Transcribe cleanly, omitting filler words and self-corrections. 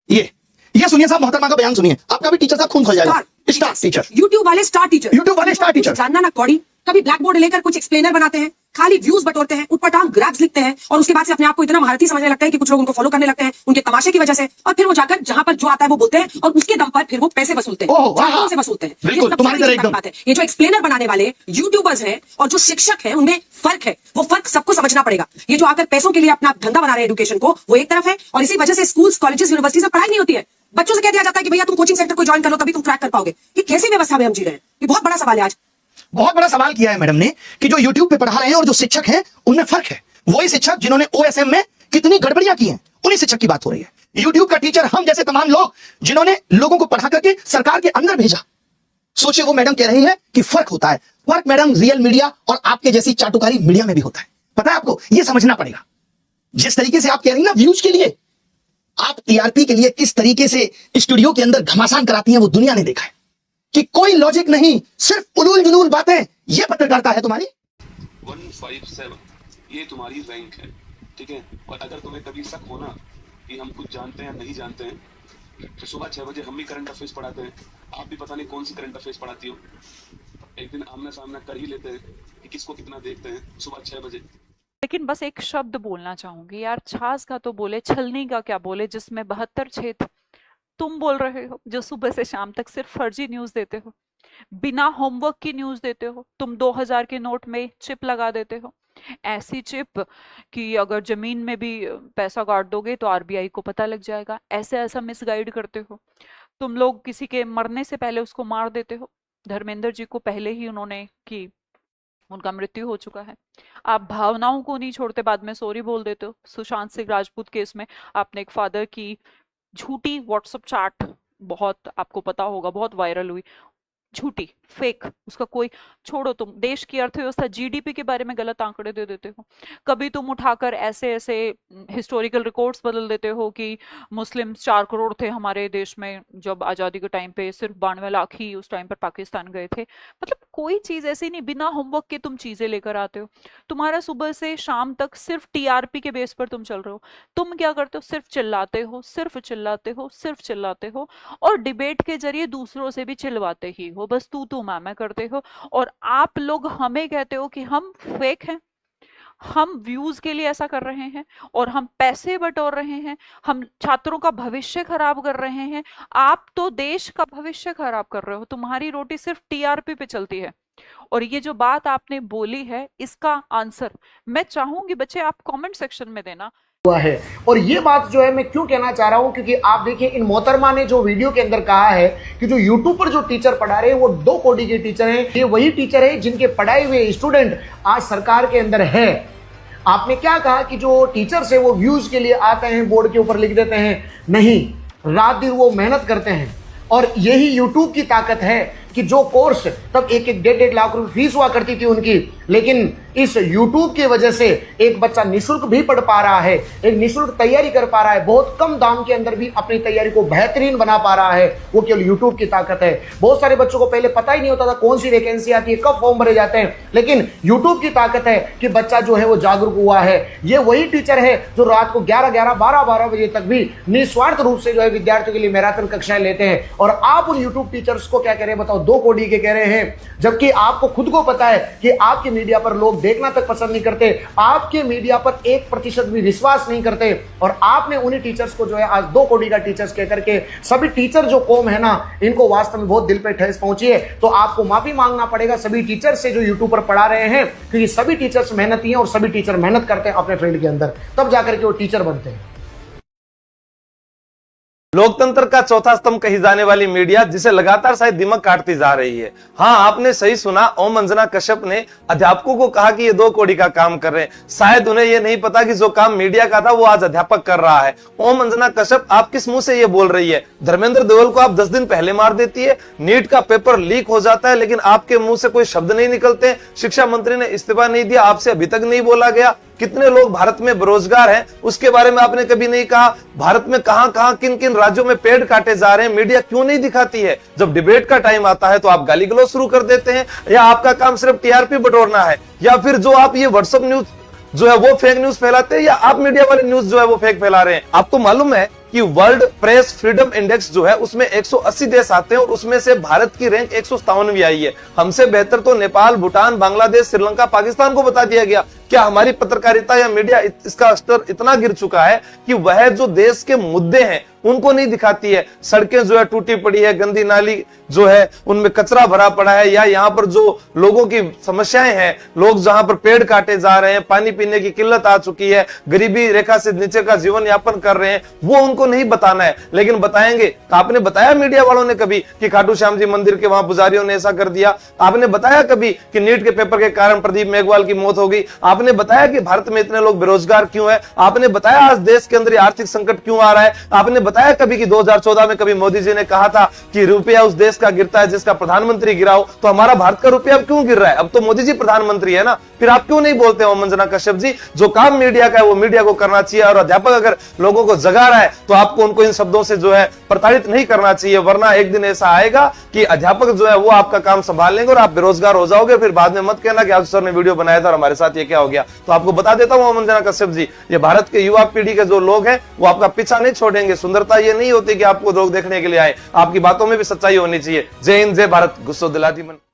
ये सुनिए साहब, मोहतरमा का बयान सुनिए, आपका भी टीचर साहब खून खोल जाएगा। स्टार टीचर, यूट्यूब वाले स्टार टीचर जानना ना कौड़ी, कभी ब्लैक बोर्ड लेकर कुछ एक्सप्लेनर बनाते हैं, खाली व्यूज बटोरते हैं, उटपटांग ग्राफ्स लिखते हैं और उसके बाद से अपने आप को इतना महारथी समझने लगते हैं कि कुछ लोग उनको फॉलो करने लगते हैं उनके तमाशे की वजह से, और फिर वो जाकर जहां पर जो आता है वो बोलते हैं और उसके दम पर फिर वो पैसे वसूलते हैं, से वसूलते हैं। बिल्कुल तुम्हारी तरह एकदम बात है। ये जो एक्सप्लेनर बनाने वाले यूट्यूबर्स हैं और जो शिक्षक हैं उनमें फर्क है, वो फर्क सबको समझना पड़ेगा। ये जो आकर पैसों के लिए अपना धंधा बना रहे हैं एजुकेशन को, वो एक तरफ है, और इसी वजह से स्कूल्स, कॉलेजेस, यूनिवर्सिटीज में पढ़ाई नहीं होती है। बच्चों से कह दिया जाता है कि भैया तुम कोचिंग सेंटर को ज्वाइन कर लो तभी तुम क्रैक कर पाओगे। ये कैसी व्यवस्था में हम जी रहे हैं? ये बहुत बड़ा सवाल है। आज बहुत बड़ा सवाल किया है मैडम ने कि जो YouTube पे पढ़ा रहे हैं और जो शिक्षक हैं उनमें फर्क है। वही शिक्षक जिन्होंने OSM में कितनी गड़बड़ियां की हैं, उन्हीं शिक्षक की बात हो रही है। YouTube का टीचर हम जैसे तमाम लोग जिन्होंने लोगों को पढ़ा करके सरकार के अंदर भेजा। सोचिए, वो मैडम कह रही है कि फर्क होता है। फर्क मैडम रियल मीडिया और आपके जैसी चाटुकारी मीडिया में भी होता है। पता है आपको, ये समझना पड़ेगा। जिस तरीके से आप कह रही हैं ना व्यूज के लिए, आप TRP के लिए किस तरीके से स्टूडियो के अंदर घमासान कराती हैं वो दुनिया ने देखा है कि कोई लॉजिक नहीं, सिर्फ उलूल जुलूल बातें। ये पत्रकारिता है तुम्हारी। 157 ये तुम्हारी रैंक है, ठीक है। और अगर तुम्हें कभी शक हो ना कि हम कुछ जानते हैं या नहीं जानते हैं, तो सुबह 6 बजे हम भी करंट अफेयर्स पढ़ाते हैं। आप भी पता नहीं कौन सी करंट अफेयर्स पढ़ाती हो। एक दिन आमने सामने कर ही लेते हैं कि किसको कितना देखते हैं सुबह 6 बजे। लेकिन बस एक शब्द बोलना चाहूंगी यार, छाछ का तो बोले, छलनी का क्या बोले, जिसमें 72 छेद। तुम बोल रहे हो जो सुबह से शाम तक सिर्फ फर्जी न्यूज देते हो, बिना होमवर्क की न्यूज देते हो। तुम 2000 के नोट में चिप लगा देते हो, ऐसी चिप कि अगर जमीन में भी पैसा गाड़ दोगे तो RBI को पता लग जाएगा। ऐसा मिसगाइड करते हो तुम लोग। किसी के मरने से पहले उसको मार देते हो। धर्मेंद्र जी को पहले ही उन्होंने की, उनका मृत्यु हो चुका है। आप भावनाओं को नहीं छोड़ते, बाद में सॉरी बोल देते हो। सुशांत सिंह राजपूत केस में आपने एक फादर की झूठी व्हाट्सएप चैट, बहुत आपको पता होगा, बहुत वायरल हुई, झूठी, फेक। उसका कोई छोड़ो, तुम देश की अर्थव्यवस्था GDP के बारे में गलत आंकड़े दे देते हो। कभी तुम उठाकर ऐसे हिस्टोरिकल रिकॉर्ड्स बदल देते हो कि मुस्लिम 4 करोड़ थे हमारे देश में जब आजादी के टाइम पे, सिर्फ 92 लाख ही उस टाइम पर पाकिस्तान गए थे। मतलब कोई चीज ऐसी नहीं, बिना होमवर्क के तुम चीजें लेकर आते हो। तुम्हारा सुबह से शाम तक सिर्फ TRP के बेस पर तुम चल रहे हो। तुम क्या करते हो? सिर्फ चिल्लाते हो, सिर्फ चिल्लाते हो, सिर्फ चिल्लाते हो, और डिबेट के जरिए दूसरों से भी चिल्वाते ही हो। बस तू मैं करते हो। और आप लोग हमें कहते हो कि हम फेक हैं, हम व्यूज के लिए ऐसा कर रहे हैं और हम पैसे बटोर रहे हैं, हम छात्रों का भविष्य खराब कर रहे हैं। आप तो देश का भविष्य खराब कर रहे हो। तुम्हारी रोटी सिर्फ TRP पे चलती है। और ये जो बात आपने बोली है, इसका आंसर मैं चाहूंगी बच्चे आप कमेंट सेक्शन में देना हुआ है। और ये बात जो है मैं क्यों कहना चाह रहा हूं, क्योंकि आप देखिए इन मोहतरमा ने जो वीडियो के अंदर कहा है कि जो यूट्यूब पर जो टीचर पढ़ा रहे हैं वो 2 कोटी के टीचर हैं। ये वही टीचर है जिनके पढ़ाए हुए स्टूडेंट आज सरकार के अंदर है। आपने क्या कहा कि जो टीचर्स है वो व्यूज के लिए आते हैं, बोर्ड के ऊपर लिख देते हैं? नहीं, रात दिन वो मेहनत करते हैं। और यही यूट्यूब की ताकत है कि जो कोर्स तब 1-1 लाख रुपए फीस हुआ करती थी उनकी, लेकिन इस YouTube की वजह से एक बच्चा निःशुल्क भी पढ़ पा रहा है, एक निःशुल्क तैयारी कर पा रहा है, बहुत कम दाम के अंदर भी अपनी तैयारी को बेहतरीन बना पा रहा है। वो केवल YouTube की ताकत है। बहुत सारे बच्चों को पहले पता ही नहीं होता था कौन सी वैकेंसी आती है, कब फॉर्म भरे जाते हैं, लेकिन YouTube की ताकत है कि बच्चा जो है वो जागरूक हुआ है। ये वही टीचर है जो रात को 11-11, 12-12 बजे तक भी निस्वार्थ रूप से जो है विद्यार्थियों के लिए मैराथन कक्षाएं लेते हैं। और आप उन YouTube टीचर्स को क्या कह रहे हैं बताओ? 2 कोटी के कह रहे हैं, जबकि आपको खुद को पता है कि आपके मीडिया पर लोग देखना तक पसंद नहीं करते, आपके मीडिया पर 1% भी विश्वास नहीं करते। और आपने उन्हीं टीचर्स को जो है आज 2 कोटी का टीचर्स कहकर के, सभी टीचर जो कौम है ना, इनको वास्तव में बहुत दिल पे ठेस पहुंची है। तो आपको माफी मांगना पड़ेगा सभी टीचर्स से जो यूट्यूब पर पढ़ा रहे हैं, क्योंकि सभी टीचर्स मेहनती हैं और सभी टीचर मेहनत करते हैं अपने फील्ड के अंदर, तब जाकर के वो टीचर बनते हैं। लोकतंत्र का चौथा स्तंभ कही जाने वाली मीडिया जिसे लगातार शायद दिमाग काटती जा रही है। हाँ, आपने सही सुना, ओम अंजना कश्यप ने अध्यापकों को कहा कि ये 2 कोटी का काम कर रहे हैं। शायद उन्हें ये नहीं पता कि जो काम मीडिया का था वो आज अध्यापक कर रहा है। ओम अंजना कश्यप, आप किस मुंह से ये बोल रही है? धर्मेंद्र देवल को आप 10 दिन पहले मार देती है, नीट का पेपर लीक हो जाता है, लेकिन आपके मुंह से कोई शब्द नहीं निकलते। शिक्षा मंत्री ने इस्तीफा नहीं दिया, आपसे अभी तक नहीं बोला गया। कितने लोग भारत में बेरोजगार हैं उसके बारे में आपने कभी नहीं कहा। भारत में कहां किन किन राज्यों में पेड़ काटे जा रहे हैं, मीडिया क्यों नहीं दिखाती है? जब डिबेट का टाइम आता है तो आप गाली गलौज शुरू कर देते हैं। या आपका काम सिर्फ TRP बटोरना है, या फिर जो आप ये व्हाट्सएप न्यूज जो है वो फेक न्यूज फैलाते हैं, या आप मीडिया वाले न्यूज जो है वो फेक फैला रहे हैं? आपको मालूम है कि वर्ल्ड प्रेस फ्रीडम इंडेक्स जो है उसमें 180 देश आते हैं और उसमें से भारत की रैंक 157वीं आई है। हमसे बेहतर तो नेपाल, भूटान, बांग्लादेश, श्रीलंका, पाकिस्तान को बता दिया गया। क्या हमारी पत्रकारिता या मीडिया इसका स्तर इतना गिर चुका है कि वह जो देश के मुद्दे हैं उनको नहीं दिखाती है? सड़कें जो है टूटी पड़ी है, गंदी नाली जो है उनमें कचरा भरा पड़ा है, या यहाँ पर जो लोगों की समस्याएं हैं, लोग जहां पर पेड़ काटे जा रहे हैं, पानी पीने की किल्लत आ चुकी है, गरीबी रेखा से नीचे का जीवन यापन कर रहे हैं, वो उनको नहीं बताना है। लेकिन बताएंगे। आपने बताया मीडिया वालों ने कभी कि खाटू श्याम जी मंदिर के वहां पुजारियों ने ऐसा कर दिया? आपने बताया कभी कि नीट के पेपर के कारण प्रदीप मेघवाल की मौत हो गई? आपने बताया कि भारत में इतने लोग बेरोजगार क्यों है? आपने बताया आज देश के अंदर आर्थिक संकट क्यों आ रहा है? आपने बताया कभी कि 2014 में कभी मोदी जी ने कहा था कि रुपया उस देश का गिरता है जिसका प्रधानमंत्री गिरा हो? तो हमारा भारत का रुपया अब क्यों गिर रहा है? अब तो मोदी जी प्रधानमंत्री है ना, फिर आप क्यों नहीं बोलते हो मंजना कश्यप जी? जो काम मीडिया का है वो मीडिया को करना चाहिए, और अध्यापक अगर लोगों को जगा रहा है तो आपको उनको इन शब्दों से जो है प्रताड़ित नहीं करना चाहिए, वरना एक दिन ऐसा आएगा कि अध्यापक जो है वो आपका काम संभाल लेंगे और आप बेरोजगार हो जाओगे। फिर बाद में मत कहना कि आज सर ने वीडियो बनाया था और हमारे साथ ये क्या हो गया। तो आपको बता देता हूं मंजना कश्यप जी, ये भारत के युवा पीढ़ी के जो लोग हैं वो आपका पीछा नहीं छोड़ेंगे। सुंदरता ये नहीं होती कि आपको लोग देखने के लिए आए, आपकी बातों में भी सच्चाई होनी चाहिए। जय हिंद, जय भारत। गुस्सो दिलाती मन।